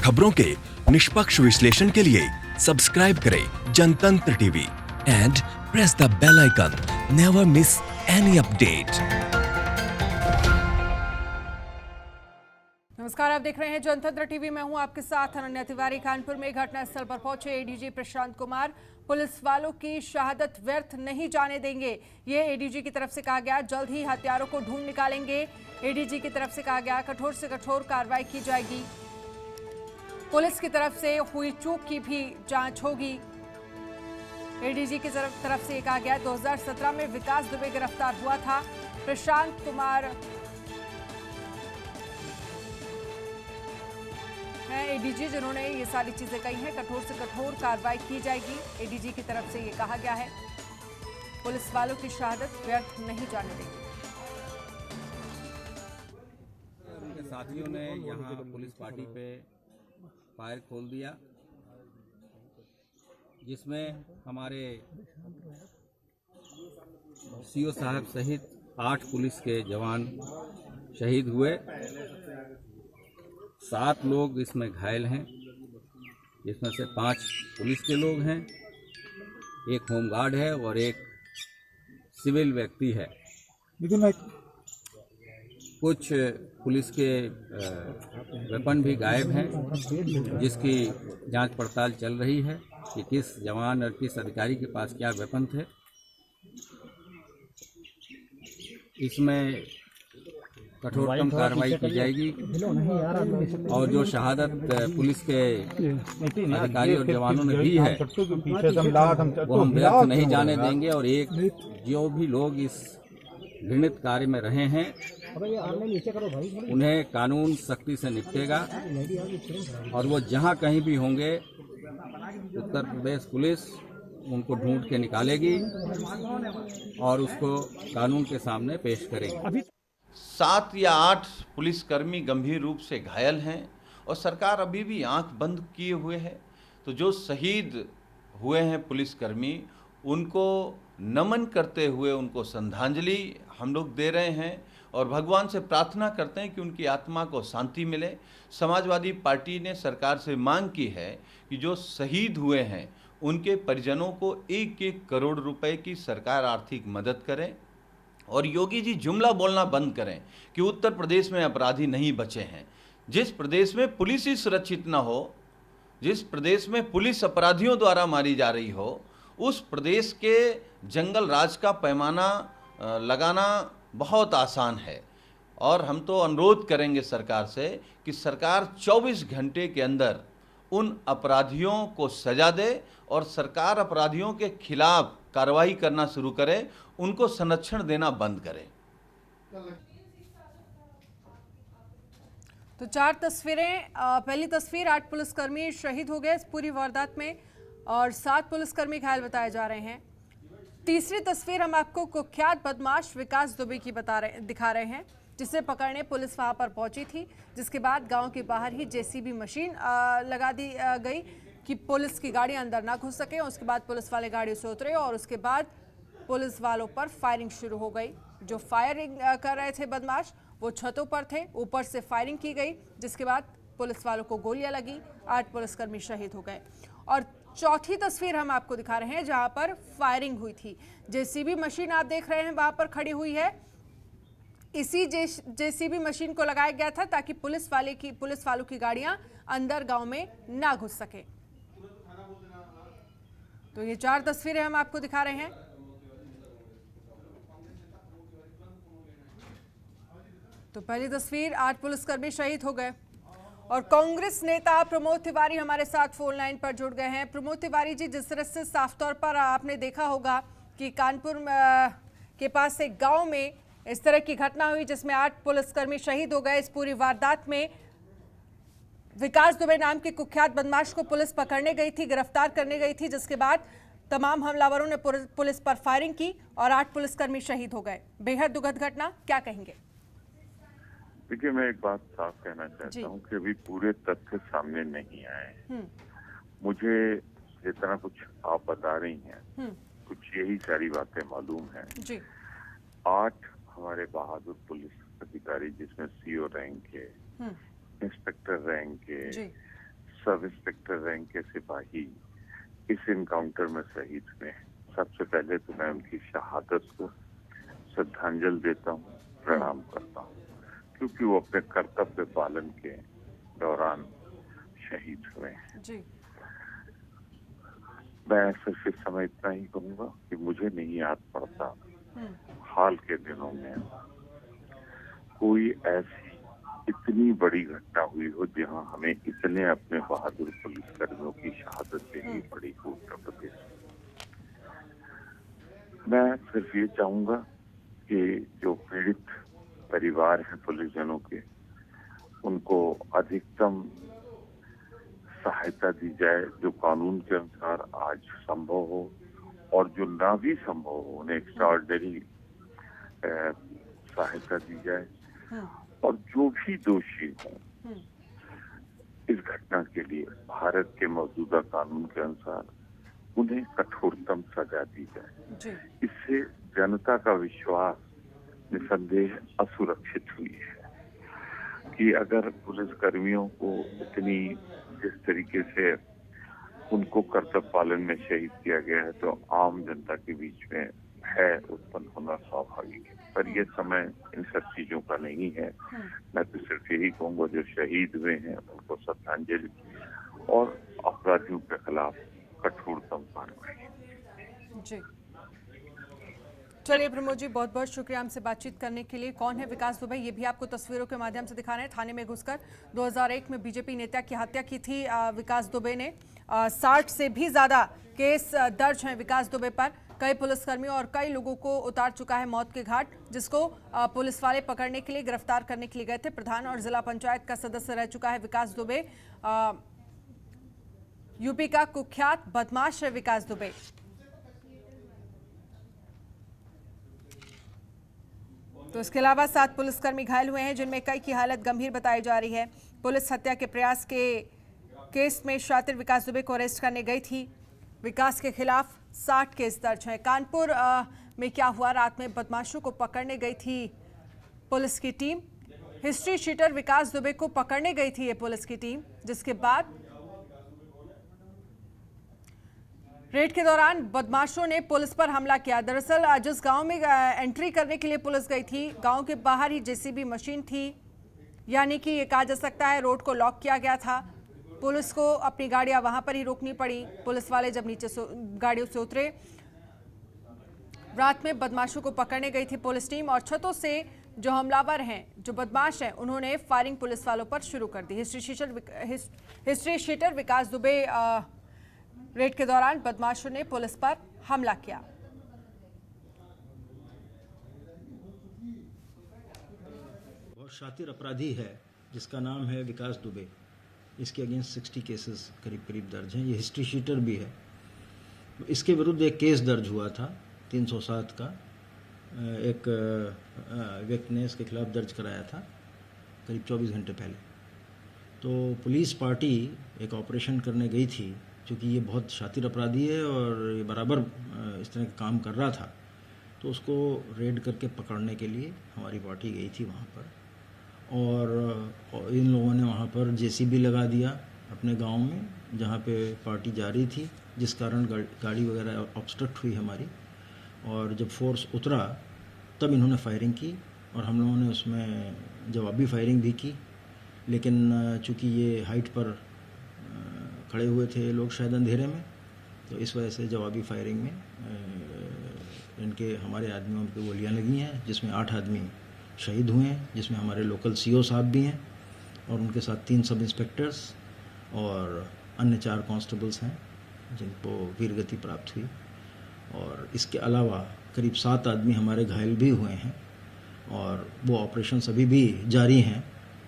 खबरों के निष्पक्ष विश्लेषण के लिए सब्सक्राइब करें Jantantra TV and press the bell icon. Never miss any update. नमस्कार, आप देख रहे हैं जनतंत्र टीवी। मैं हूं आपके साथ अनन्या तिवारी। कानपुर में घटनास्थल पर पहुंचे एडीजी प्रशांत कुमार। पुलिस वालों की शहादत व्यर्थ नहीं जाने देंगे, ये एडीजी की तरफ से कहा गया। जल्द ही हत्यारों को ढूंढ निकालेंगे, एडीजी की तरफ से कहा गया। कठोर से कठोर कार्रवाई की जाएगी। पुलिस की तरफ से हुई चूक की भी जांच होगी, एडीजी की तरफ से कहा गया। 2017 में विकास दुबे गिरफ्तार हुआ था। प्रशांत कुमार हैं एडीजी जिन्होंने ये सारी चीजें कही हैं। कठोर से कठोर कार्रवाई की जाएगी, एडीजी की तरफ से ये कहा गया है। पुलिस वालों की शहादत व्यर्थ नहीं जाने देंगे। उनके साथियों ने यहाँ पुलिस पार्टी पे फायर खोल दिया, जिसमें हमारे सीओ साहब सहित 8 पुलिस के जवान शहीद हुए। 7 लोग इसमें घायल हैं, जिसमें से 5 पुलिस के लोग हैं, एक होमगार्ड है और एक सिविल व्यक्ति है। कुछ पुलिस के वेपन भी गायब हैं, जिसकी जांच पड़ताल चल रही है कि किस जवान और किस अधिकारी के पास क्या वेपन थे। इसमें कठोरतम कार्रवाई की जाएगी और जो शहादत पुलिस के अधिकारी और जवानों ने दी है वो हम व्यर्थ नहीं जाने देंगे। और एक जो भी लोग इस घृणित कार्य में रहे हैं उन्हें कानून सख्ती से निपटेगा और वो जहां कहीं भी होंगे उत्तर प्रदेश पुलिस उनको ढूंढ के निकालेगी और उसको कानून के सामने पेश करेगी। 7 या 8 पुलिसकर्मी गंभीर रूप से घायल हैं और सरकार अभी भी आंख बंद किए हुए है। तो जो शहीद हुए हैं पुलिसकर्मी, उनको नमन करते हुए उनको श्रद्धांजलि हम लोग दे रहे हैं और भगवान से प्रार्थना करते हैं कि उनकी आत्मा को शांति मिले। समाजवादी पार्टी ने सरकार से मांग की है कि जो शहीद हुए हैं उनके परिजनों को 1-1 करोड़ रुपए की सरकार आर्थिक मदद करे और योगी जी जुमला बोलना बंद करें कि उत्तर प्रदेश में अपराधी नहीं बचे हैं। जिस प्रदेश में पुलिस ही सुरक्षित न हो, जिस प्रदेश में पुलिस अपराधियों द्वारा मारी जा रही हो, उस प्रदेश के जंगल राज का पैमाना लगाना बहुत आसान है। और हम तो अनुरोध करेंगे सरकार से कि सरकार 24 घंटे के अंदर उन अपराधियों को सजा दे और सरकार अपराधियों के खिलाफ कार्रवाई करना शुरू करे, उनको संरक्षण देना बंद करे। तो 4 तस्वीरें। पहली तस्वीर 8 पुलिसकर्मी शहीद हो गए इस पूरी वारदात में और 7 पुलिसकर्मी घायल बताए जा रहे हैं। तीसरी तस्वीर हम आपको कुख्यात बदमाश विकास दुबे की दिखा रहे हैं, जिसे पकड़ने पुलिस वहां पर पहुंची थी। जिसके बाद गांव के बाहर ही जेसीबी मशीन लगा दी गई कि पुलिस की गाड़ी अंदर ना घुस सके। उसके बाद पुलिस वाले गाड़ी से उतरे और उसके बाद पुलिस वालों पर फायरिंग शुरू हो गई। जो फायरिंग कर रहे थे बदमाश वो छतों पर थे, ऊपर से फायरिंग की गई, जिसके बाद पुलिस वालों को गोलियां लगी। 8 पुलिसकर्मी शहीद हो गए। और चौथी तस्वीर हम आपको दिखा रहे हैं जहां पर फायरिंग हुई थी। जेसीबी मशीन आप देख रहे हैं वहां पर खड़ी हुई है। इसी जेसीबी मशीन को लगाया गया था ताकि पुलिस वालों की गाड़ियां अंदर गांव में ना घुस सके। तो ये 4 तस्वीरें हम आपको दिखा रहे हैं। तो पहली तस्वीर 8 पुलिसकर्मी शहीद हो गए। और कांग्रेस नेता प्रमोद तिवारी हमारे साथ फोन लाइन पर जुड़ गए हैं। प्रमोद तिवारी जी, जिस तरह से साफ तौर पर आपने देखा होगा कि कानपुर के पास एक गांव में इस तरह की घटना हुई जिसमें 8 पुलिसकर्मी शहीद हो गए। इस पूरी वारदात में विकास दुबे नाम के कुख्यात बदमाश को पुलिस पकड़ने गई थी, गिरफ्तार करने गई थी, जिसके बाद तमाम हमलावरों ने पुलिस पर फायरिंग की और 8 पुलिसकर्मी शहीद हो गए। बेहद दुखद घटना, क्या कहेंगे? देखिए, मैं एक बात साफ कहना चाहता हूँ कि अभी पूरे तथ्य सामने नहीं आए। मुझे जितना कुछ आप बता रही हैं कुछ यही सारी बातें मालूम है। 8 हमारे बहादुर पुलिस अधिकारी, जिसमें सीओ रैंक के, इंस्पेक्टर रैंक के, सब इंस्पेक्टर रैंक के सिपाही इस इनकाउंटर में शहीद हुए हैं। सबसे पहले तो मैं उनकी शहादत को श्रद्धांजलि देता हूँ, प्रणाम करता हूँ, क्योंकि वो अपने कर्तव्य पालन के दौरान शहीद हुए हैं। जी। मैं सिर्फ इस समय इतना ही कहूँगा कि मुझे नहीं याद पड़ता हाल के दिनों में कोई ऐसी इतनी बड़ी घटना हुई हो जहां हमें इतने अपने बहादुर पुलिसकर्मियों की शहादत देनी पड़ी हो उत्तर प्रदेश। मैं सिर्फ ये चाहूंगा कि जो पीड़ित परिवार है पुलिसजनों के, उनको अधिकतम सहायता दी जाए जो कानून के अनुसार आज संभव हो, और जो ना भी संभव हो उन्हें एक्स्ट्राऑर्डिनरी सहायता दी जाए, और जो भी दोषी हों इस घटना के लिए भारत के मौजूदा कानून के अनुसार उन्हें कठोरतम सजा दी जाए। इससे जनता का विश्वास निसंदेह असुरक्षित हुई है कि अगर पुलिस कर्मियों को इतनी जिस तरीके से उनको कर्तव्य पालन में शहीद किया गया है, तो आम जनता के बीच में भय उत्पन्न होना स्वाभाविक है। पर यह समय इन सब चीजों का नहीं है। मैं तो सिर्फ यही कहूँगा जो शहीद हुए हैं उनको श्रद्धांजलि और अपराधियों के खिलाफ कठोरतम कार्रवाई। जी, चलिए प्रमोद जी, बहुत बहुत शुक्रिया हमसे बातचीत करने के लिए। कौन है विकास दुबे, ये भी आपको तस्वीरों के माध्यम से दिखा रहे हैं। थाने में घुसकर 2001 में बीजेपी नेता की हत्या की थी विकास दुबे ने। 60 से भी ज्यादा केस दर्ज हैं विकास दुबे पर। कई पुलिसकर्मियों और कई लोगों को उतार चुका है मौत के घाट, जिसको पुलिस वाले पकड़ने के लिए, गिरफ्तार करने के लिए गए थे। प्रधान और जिला पंचायत का सदस्य रह चुका है विकास दुबे। यूपी का कुख्यात बदमाश है विकास दुबे। तो इसके अलावा 7 पुलिसकर्मी घायल हुए हैं, जिनमें कई की हालत गंभीर बताई जा रही है। पुलिस हत्या के प्रयास के केस में शातिर विकास दुबे को अरेस्ट करने गई थी। विकास के खिलाफ 60 केस दर्ज हैं। कानपुर में क्या हुआ, रात में बदमाशों को पकड़ने गई थी पुलिस की टीम। हिस्ट्री शीटर विकास दुबे को पकड़ने गई थी ये पुलिस की टीम, जिसके बाद रेड के दौरान बदमाशों ने पुलिस पर हमला किया। दरअसल जिस गांव में एंट्री करने के लिए पुलिस गई थी, गांव के बाहर ही जेसीबी मशीन थी, यानी कि ये कहा जा सकता है रोड को लॉक किया गया था। पुलिस को अपनी गाड़ियां वहां पर ही रोकनी पड़ी। पुलिस वाले जब नीचे गाड़ियों से उतरे, रात में बदमाशों को पकड़ने गई थी पुलिस टीम, और छतों से जो हमलावर हैं, जो बदमाश हैं, उन्होंने फायरिंग पुलिस वालों पर शुरू कर दी। हिस्ट्री शीटर विकास दुबे रेड के दौरान बदमाशों ने पुलिस पर हमला किया। बहुत शातिर अपराधी है जिसका नाम है विकास दुबे। इसके अगेंस्ट 60 केसेस करीब दर्ज हैं। ये हिस्ट्री शीटर भी है। इसके विरुद्ध एक केस दर्ज हुआ था 307 का, एक व्यक्ति ने इसके खिलाफ दर्ज कराया था करीब 24 घंटे पहले। तो पुलिस पार्टी एक ऑपरेशन करने गई थी, क्योंकि ये बहुत शातिर अपराधी है और ये बराबर इस तरह का काम कर रहा था, तो उसको रेड करके पकड़ने के लिए हमारी पार्टी गई थी वहाँ पर। और इन लोगों ने वहाँ पर जेसीबी लगा दिया अपने गांव में, जहाँ पे पार्टी जा रही थी, जिस कारण गाड़ी वगैरह ऑब्स्ट्रक्ट हुई हमारी। और जब फोर्स उतरा तब इन्होंने फायरिंग की, और हम लोगों ने उसमें जवाबी फायरिंग भी की। लेकिन चूँकि ये हाइट पर खड़े हुए थे लोग शायद अंधेरे में, तो इस वजह से जवाबी फायरिंग में इनके हमारे आदमियों पे गोलियां लगी हैं, जिसमें 8 आदमी शहीद हुए हैं, जिसमें हमारे लोकल सीओ साहब भी हैं, और उनके साथ 3 सब इंस्पेक्टर्स और अन्य 4 कांस्टेबल्स हैं जिनको वीरगति प्राप्त हुई। और इसके अलावा करीब 7 आदमी हमारे घायल भी हुए हैं, और वो ऑपरेशन अभी भी जारी हैं,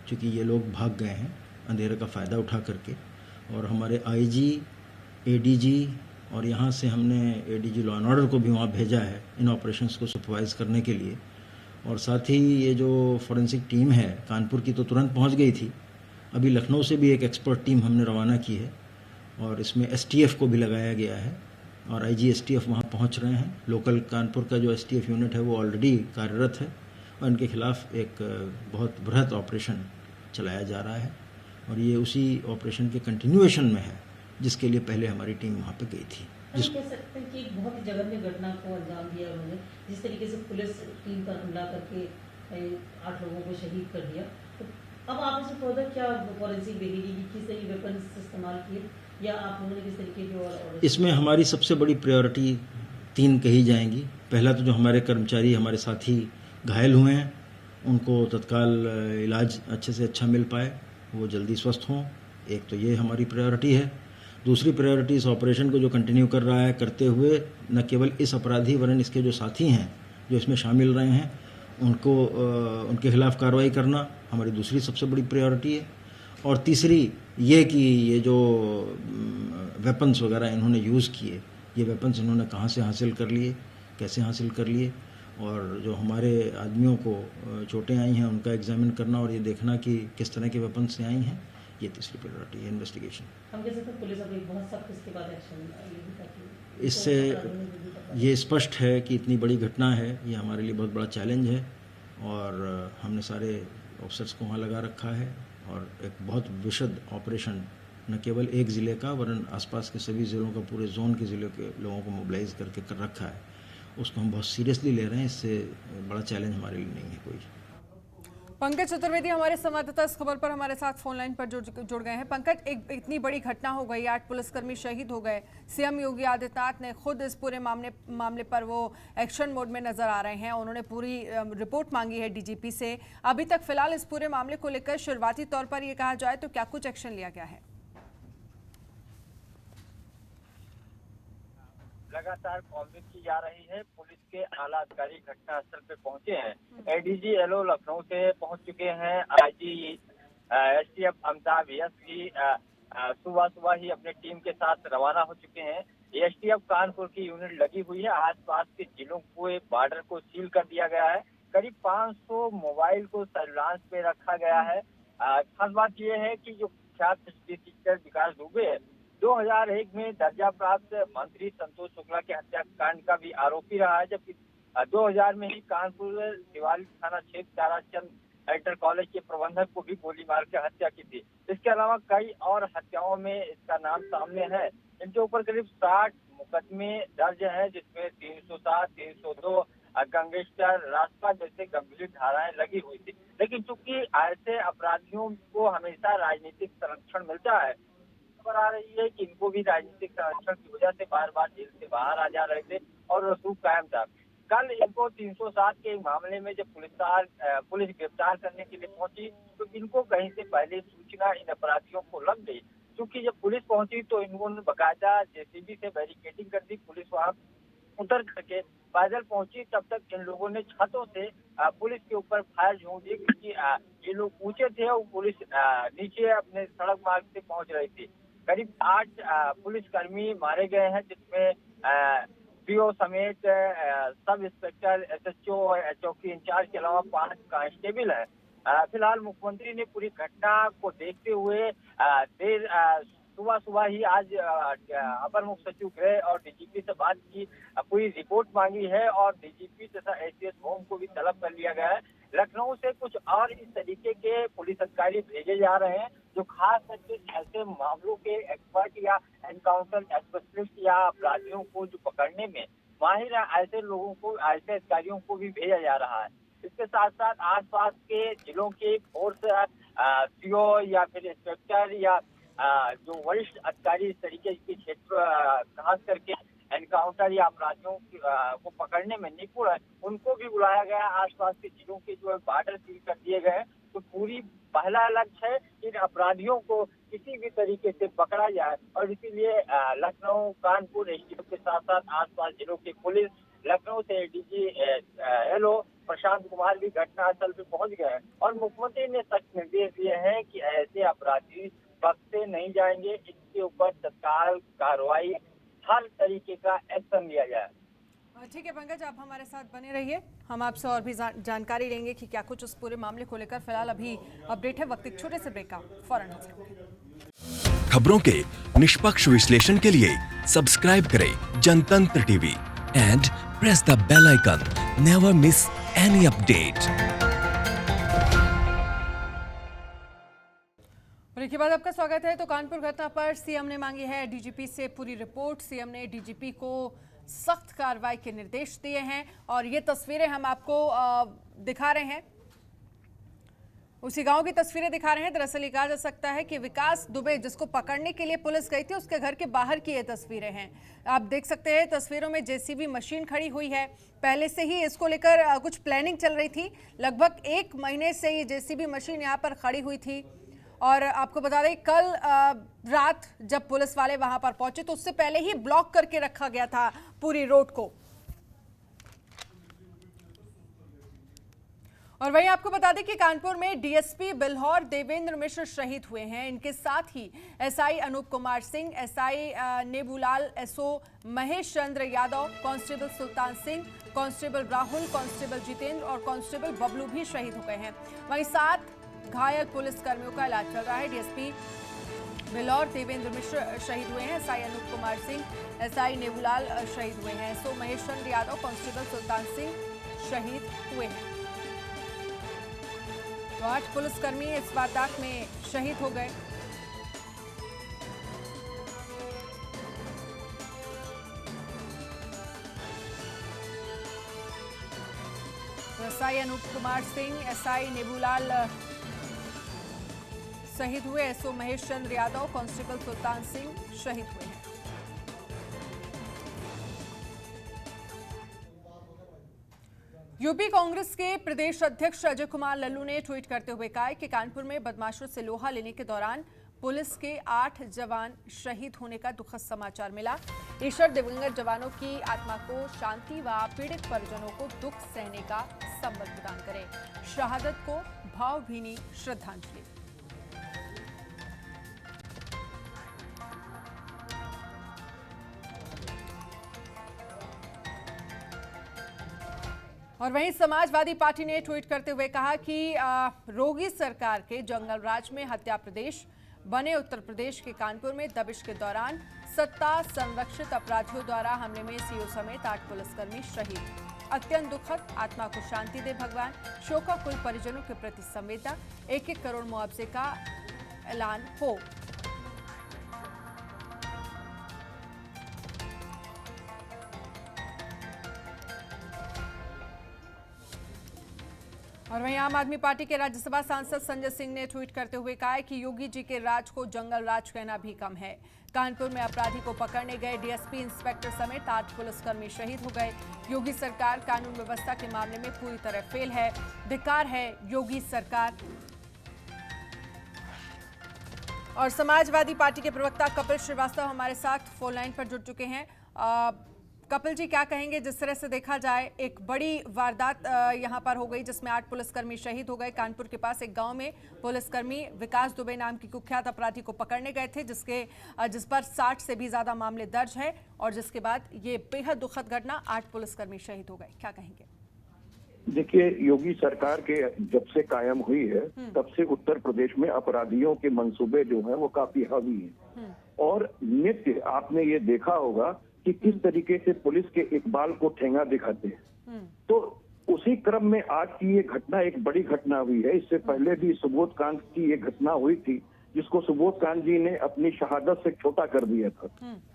क्योंकि ये लोग भाग गए हैं अंधेरे का फ़ायदा उठा करके। और हमारे आईजी, एडीजी और यहाँ से हमने एडीजी लॉ एंड ऑर्डर को भी वहाँ भेजा है इन ऑपरेशंस को सुपरवाइज करने के लिए। और साथ ही ये जो फॉरेंसिक टीम है कानपुर की तो तुरंत पहुँच गई थी। अभी लखनऊ से भी एक एक्सपर्ट टीम हमने रवाना की है, और इसमें एसटीएफ को भी लगाया गया है, और आईजी एसटीएफ वहाँ पहुँच रहे हैं। लोकल कानपुर का जो एसटीएफ यूनिट है वो ऑलरेडी कार्यरत है, और इनके खिलाफ एक बहुत बृहद ऑपरेशन चलाया जा रहा है। और ये उसी ऑपरेशन के कंटिन्यूएशन में है जिसके लिए पहले हमारी टीम वहाँ पे गई थी। हम कह सकते हैं कि एक बहुत ही जघन्य घटना को अंजाम दिया उन्होंने, जिस तरीके से पुलिस टीम पर हमला करके 8 लोगों को शहीद कर दिया। तो अब आप इसे फर्दर क्या फॉरेंसिक देखेगी कि किस तरीके वेपन्स इस्तेमाल किए या आप लोगों ने किस तरीके के और इसमें हमारी सबसे बड़ी प्रायोरिटी 3 कही जाएंगी। पहला तो जो हमारे कर्मचारी, हमारे साथी घायल हुए हैं, उनको तत्काल इलाज अच्छे से अच्छा मिल पाए, वो जल्दी स्वस्थ हों, एक तो ये हमारी प्रायोरिटी है। दूसरी प्रायोरिटी इस ऑपरेशन को जो कंटिन्यू कर रहा है, करते हुए न केवल इस अपराधी वरन इसके जो साथी हैं जो इसमें शामिल रहे हैं उनको उनके खिलाफ कार्रवाई करना हमारी दूसरी सबसे बड़ी प्रायोरिटी है। और तीसरी ये कि ये जो वेपन्स वगैरह इन्होंने यूज़ किए, ये वेपन्स इन्होंने कहाँ से हासिल कर लिए, कैसे हासिल कर लिए, और जो हमारे आदमियों को चोटें आई हैं उनका एग्जामिन करना और ये देखना कि किस तरह के वेपन से आई हैं, ये तीसरी प्रायोरिटी है इन्वेस्टिगेशन। हम कह सकते हैं पुलिस अभी बहुत सख्त इसके बाद एक्शन लेगी ताकि इससे ये स्पष्ट है कि इतनी बड़ी घटना है, ये हमारे लिए बहुत बड़ा चैलेंज है और हमने सारे ऑफिसर्स को वहाँ लगा रखा है और एक बहुत विशद ऑपरेशन न केवल एक ज़िले का वरन आसपास के सभी ज़िलों का, पूरे जोन के ज़िलों के लोगों को मोबिलाइज करके कर रखा है। उसको हम बहुत सीरियसली ले रहे हैं, इससे बड़ा चैलेंज हमारे लिए नहीं है कोई। पंकज चतुर्वेदी हमारे संवाददाता इस खबर पर हमारे साथ फोन लाइन पर जुड़ गए हैं। पंकज, एक इतनी बड़ी घटना हो गई, 8 पुलिसकर्मी शहीद हो गए, सीएम योगी आदित्यनाथ ने खुद इस पूरे मामले पर वो एक्शन मोड में नजर आ रहे हैं। उन्होंने पूरी रिपोर्ट मांगी है डीजीपी से। अभी तक फिलहाल इस पूरे मामले को लेकर शुरुआती तौर पर ये कहा जाए तो क्या कुछ एक्शन लिया गया है? लगातार कॉम्बिंग की जा रही है। पुलिस के आला अधिकारी घटनास्थल पे पहुंचे हैं। एडीजी एलओ लखनऊ से पहुंच चुके हैं। आईजी एसटीएफ अमिताभ यश भी सुबह ही अपने टीम के साथ रवाना हो चुके हैं। एसटीएफ कानपुर की यूनिट लगी हुई है। आसपास के जिलों को बॉर्डर को सील कर दिया गया है। करीब 500 मोबाइल को सर्विलांस पे रखा गया है। खास बात यह है कि जो ख्यात टीचर विकास दुबे है, 2001 में दर्जा प्राप्त मंत्री संतोष शुक्ला के हत्याकांड का भी आरोपी रहा है, जबकि 2000 में ही कानपुर शिवालिक थाना क्षेत्र ताराचंद इंटर कॉलेज के प्रबंधक को भी गोली मार के हत्या की थी। इसके अलावा कई और हत्याओं में इसका नाम सामने है। इनके ऊपर करीब 60 मुकदमे दर्ज हैं, जिसमें 307, 302 गैंगस्टर, राजपा जैसे गंभीर धाराएं लगी हुई थी। लेकिन चूंकि ऐसे अपराधियों को हमेशा राजनीतिक संरक्षण मिलता है, खबर आ रही है कि इनको भी राजनीतिक संरक्षण की वजह से बार बार जेल से बाहर आ जा रहे थे और रसूख कायम था। कल इनको 307 के मामले में जब पुलिस गिरफ्तार करने के लिए पहुंची तो इनको कहीं से पहले सूचना इन अपराधियों को लग गई। क्योंकि जब पुलिस पहुंची तो इन्होंने बकायदा जेसीबी से बैरिकेडिंग कर दी। पुलिस वहां उतर करके पैदल पहुंची, तब तक इन लोगों ने छतों से पुलिस के ऊपर फायर झोंक दी, क्योंकि ये लोग ऊंचे थे और पुलिस नीचे अपने सड़क मार्ग से पहुंच रही थी। करीब 8 पुलिसकर्मी मारे गए हैं, जिसमें पीओ समेत सब इंस्पेक्टर, एसएचओ, चौकी इंचार्ज के अलावा 5 कांस्टेबल हैं। फिलहाल मुख्यमंत्री ने पूरी घटना को देखते हुए सुबह ही आज अपर मुख्य सचिव गृह और डीजीपी से बात की, पूरी रिपोर्ट मांगी है और डीजीपी तथा एसीएस होम को भी तलब कर लिया गया है। लखनऊ से कुछ और इस तरीके के पुलिस अधिकारी भेजे जा रहे हैं जो खास करके ऐसे मामलों के एक्सपर्ट या एनकाउंटर स्पेशलिस्ट या अपराधियों को जो पकड़ने में माहिर है, ऐसे लोगों को, ऐसे अधिकारियों को भी भेजा जा रहा है। इसके साथ साथ आसपास के जिलों के फोर्स सीओ या फिर इंस्पेक्टर या जो वरिष्ठ अधिकारी इस तरीके के क्षेत्र खास करके एनकाउंटर या अपराधियों को पकड़ने में निपुण है, उनको भी बुलाया गया। आसपास के जिलों के जो बॉर्डर सील कर दिए गए, तो पूरी पहला लक्ष्य है इन अपराधियों को किसी भी तरीके से पकड़ा जाए और इसीलिए लखनऊ, कानपुर एसटीएफ के साथ साथ आसपास जिलों की पुलिस, लखनऊ से एडीजी एलओ प्रशांत कुमार भी घटनास्थल पे पहुंच गए और मुख्यमंत्री ने सख्त निर्देश दिए हैं कि ऐसे अपराधी बख्शे नहीं जाएंगे। इसके ऊपर तत्काल कार्रवाई, हर तरीके का एक्शन लिया जाए। ठीक है पंकज, आप हमारे साथ बने रहिए, हम आपसे और भी जानकारी लेंगे कि क्या कुछ उस पूरे मामले को लेकर। फिलहाल अभी अपडेट है, वक्त एक छोटे से ब्रेक का, फौरन हाजिर होंगे। खबरों के निष्पक्ष विश्लेषण के लिए सब्सक्राइब करें Jantantra TV and press the bell icon, never miss any update. और एक बाद आपका स्वागत है। तो कानपुर घटना पर सीएम ने मांगी है डीजीपी से पूरी रिपोर्ट। सीएम ने डीजीपी को सख्त कार्रवाई के निर्देश दिए हैं और ये तस्वीरें हम आपको दिखा रहे हैं, उसी गांव की तस्वीरें दिखा रहे हैं। दरअसल ये कहा जा सकता है कि विकास दुबे जिसको पकड़ने के लिए पुलिस गई थी उसके घर के बाहर की ये तस्वीरें हैं। आप देख सकते हैं तस्वीरों में जेसीबी मशीन खड़ी हुई है। पहले से ही इसको लेकर कुछ प्लानिंग चल रही थी। लगभग 1 महीने से ये जेसीबी मशीन यहाँ पर खड़ी हुई थी और आपको बता दें कल रात जब पुलिस वाले वहां पर पहुंचे तो उससे पहले ही ब्लॉक करके रखा गया था पूरी रोड को। और वहीं आपको बता दें कि कानपुर में डीएसपी बिल्हौर देवेंद्र मिश्र शहीद हुए हैं। इनके साथ ही SI Anoop Kumar Singh, SI Nebulal, SO Mahesh Chandra Yadav, constable Sultan Singh, constable Rahul, constable Jitendra और कांस्टेबल बबलू भी शहीद हो गए हैं। वहीं 7 घायल पुलिस कर्मियों का इलाज चल रहा है। डीएसपी बिल्हौर देवेंद्र मिश्र शहीद हुए हैं, एसआई अनूप कुमार सिंह, एसआई नेबूलाल शहीद हुए हैं, एसओ महेश चंद्र यादव, कांस्टेबल सुल्तान सिंह शहीद हुए हैं। तो 8 पुलिसकर्मी इस वारदात में शहीद हो गए। तो एसआई अनूप कुमार सिंह, एसआई नेबूलाल शहीद हुए, एसओ महेश चंद्र यादव, कांस्टेबल सुल्तान सिंह शहीद हुए हैं। यूपी कांग्रेस के प्रदेश अध्यक्ष अजय कुमार लल्लू ने ट्वीट करते हुए कहा कि कानपुर में बदमाशों से लोहा लेने के दौरान पुलिस के 8 जवान शहीद होने का दुखद समाचार मिला। ईश्वर दिवंगत जवानों की आत्मा को शांति व पीड़ित परिजनों को दुख सहने का संबल प्रदान करे। शहादत को भावभीनी श्रद्धांजलि। और वहीं समाजवादी पार्टी ने ट्वीट करते हुए कहा कि रोगी सरकार के जंगल राज में हत्या प्रदेश बने उत्तर प्रदेश के कानपुर में दबिश के दौरान सत्ता संरक्षित अपराधियों द्वारा हमले में सीओ समेत 8 पुलिसकर्मी शहीद। अत्यंत दुखद, आत्मा को शांति दे भगवान। शोकाकुल परिजनों के प्रति संवेदना। 1-1 करोड़ मुआवजे का ऐलान हो। और वहीं आम आदमी पार्टी के राज्यसभा सांसद संजय सिंह ने ट्वीट करते हुए कहा है कि योगी जी के राज को जंगल राज कहना भी कम है। कानपुर में अपराधी को पकड़ने गए डीएसपी इंस्पेक्टर समेत 8 पुलिसकर्मी शहीद हो गए। योगी सरकार कानून व्यवस्था के मामले में पूरी तरह फेल है। धिक्कार है योगी सरकार। और समाजवादी पार्टी के प्रवक्ता कपिल श्रीवास्तव हमारे साथ फोन लाइन पर जुड़ चुके हैं। कपिल जी, क्या कहेंगे? जिस तरह से देखा जाए एक बड़ी वारदात यहां पर हो गई जिसमें 8 पुलिसकर्मी शहीद हो गए। कानपुर के पास एक गांव में पुलिसकर्मी विकास दुबे नाम की कुख्यात अपराधी को पकड़ने गए थे जिस पर 60 से भी ज्यादा मामले दर्ज है और जिसके बाद ये बेहद दुखद घटना 8 पुलिसकर्मी शहीद हो गए। क्या कहेंगे? देखिए, योगी सरकार के जब से कायम हुई है तब से उत्तर प्रदेश में अपराधियों के मंसूबे जो हैं वो काफी हावी हैं और नित्य आपने ये देखा होगा कि किस तरीके से पुलिस के इकबाल को ठेंगा दिखाते हैं। तो उसी क्रम में आज की ये घटना एक बड़ी घटना हुई है। इससे पहले भी सुबोध कांत की ये घटना हुई थी जिसको सुबोध कांत जी ने अपनी शहादत से छोटा कर दिया था,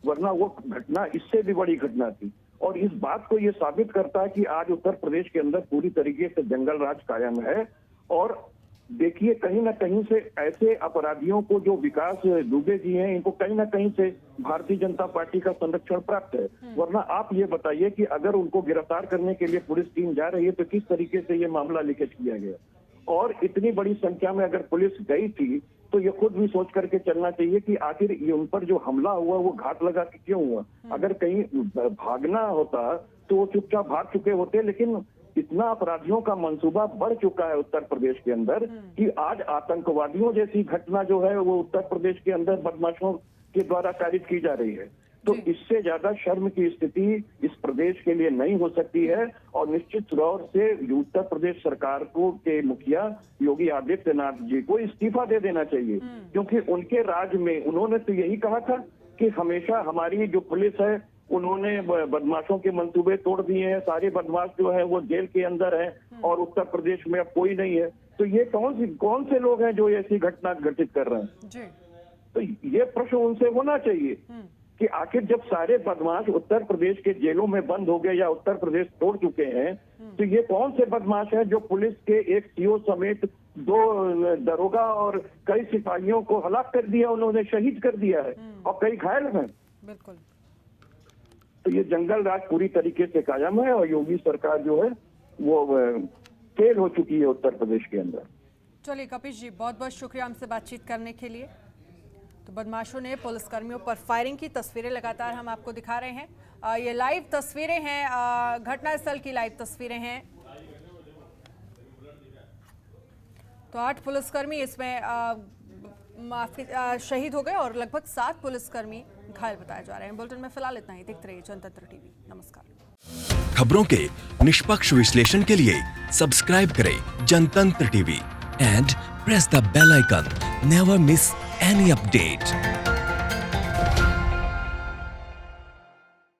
वरना वो घटना इससे भी बड़ी घटना थी। और इस बात को ये साबित करता है कि आज उत्तर प्रदेश के अंदर पूरी तरीके से जंगल राज कायम है। और देखिए, कहीं ना कहीं से ऐसे अपराधियों को जो विकास दुबे जी हैं, इनको कहीं ना कहीं से भारतीय जनता पार्टी का संरक्षण प्राप्त है। वरना आप ये बताइए कि अगर उनको गिरफ्तार करने के लिए पुलिस टीम जा रही है तो किस तरीके से ये मामला लीकेज किया गया। और इतनी बड़ी संख्या में अगर पुलिस गई थी तो ये खुद भी सोच करके चलना चाहिए कि आखिर ये उन पर जो हमला हुआ वो घात लगा के क्यों हुआ। अगर कहीं भागना होता तो वो चुपचाप भाग चुके होते, लेकिन इतना अपराधियों का मंसूबा बढ़ चुका है उत्तर प्रदेश के अंदर कि आज आतंकवादियों जैसी घटना जो है वो उत्तर प्रदेश के अंदर बदमाशों के द्वारा कारित की जा रही है। तो इससे ज्यादा शर्म की स्थिति इस प्रदेश के लिए नहीं हो सकती है। और निश्चित तौर से उत्तर प्रदेश सरकार को के मुखिया योगी आदित्यनाथ जी को इस्तीफा दे देना चाहिए, क्योंकि उनके राज में उन्होंने तो यही कहा था कि हमेशा हमारी जो पुलिस है उन्होंने बदमाशों के मंसूबे तोड़ दिए हैं, सारे बदमाश जो है वो जेल के अंदर हैं और उत्तर प्रदेश में अब कोई नहीं है। तो ये कौन से लोग हैं जो ऐसी घटना घटित कर रहे हैं? तो ये प्रश्न उनसे होना चाहिए कि आखिर जब सारे बदमाश उत्तर प्रदेश के जेलों में बंद हो गए या उत्तर प्रदेश छोड़ चुके हैं, तो ये कौन से बदमाश हैं जो पुलिस के एक सीओ समेत 2 दरोगा और कई सिपाहियों को हलाक कर दिया, उन्होंने शहीद कर दिया है और कई घायल हैं। बिल्कुल। तो ये जंगल राज पूरी तरीके से कायम है और योगी सरकार जो है वो फेल हो चुकी है उत्तर प्रदेश के अंदर। चलिए कपिश जी, बहुत बहुत शुक्रिया हमसे बातचीत करने के लिए। तो बदमाशों ने पुलिसकर्मियों पर फायरिंग की तस्वीरें लगातार हम आपको दिखा रहे हैं। ये लाइव तस्वीरें हैं, घटनास्थल की लाइव तस्वीरें हैं। तो 8 पुलिसकर्मी इसमें शहीद हो गए और लगभग 7 पुलिसकर्मी घायल बताए जा रहे हैं। बुलेटिन में फिलहाल इतना ही। देखते रहिए जनतंत्र टीवी। नमस्कार। खबरों के निष्पक्ष विश्लेषण के लिए सब्सक्राइब करें Jantantra TV and press the bell icon. Never miss any update.